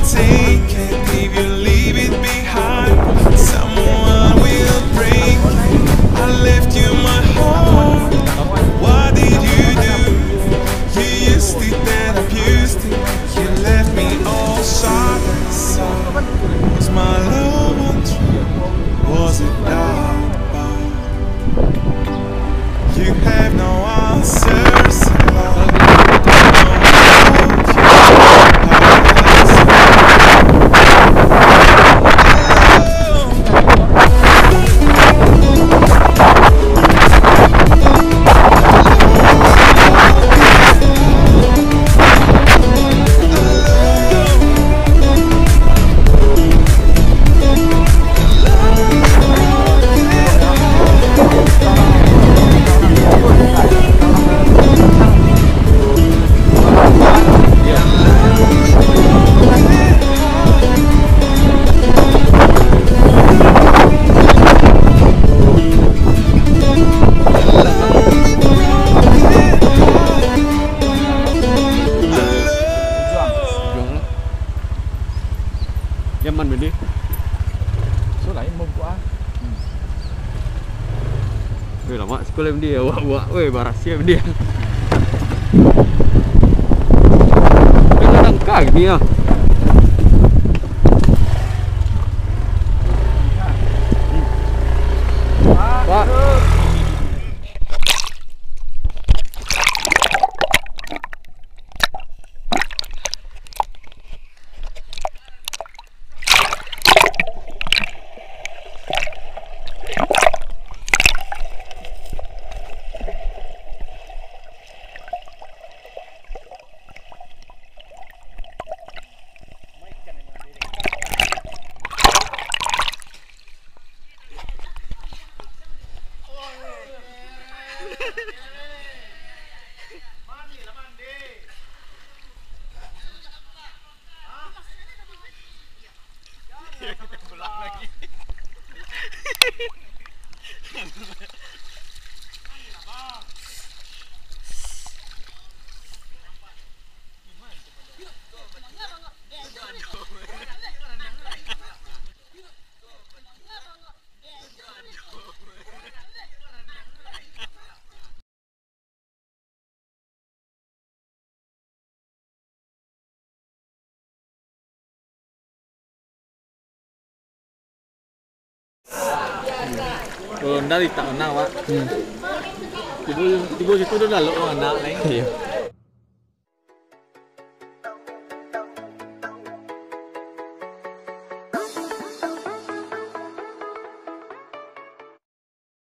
take it. If you leave it behind, someone will break it. I left you my heart. What did you do? You used it, then abused it. You left me all sharp and soft. Was my love untrue? Was it dark? You have no answers in love. Zaman bên đi. Số lại mông quá. Weh lama sekolah bên đi, wah, weh barasia bên đi. Cái đang cài ni à. Pak. Kalau ndak tak kenal, Pak. Tiba situ dah lalu anak lain. Iya.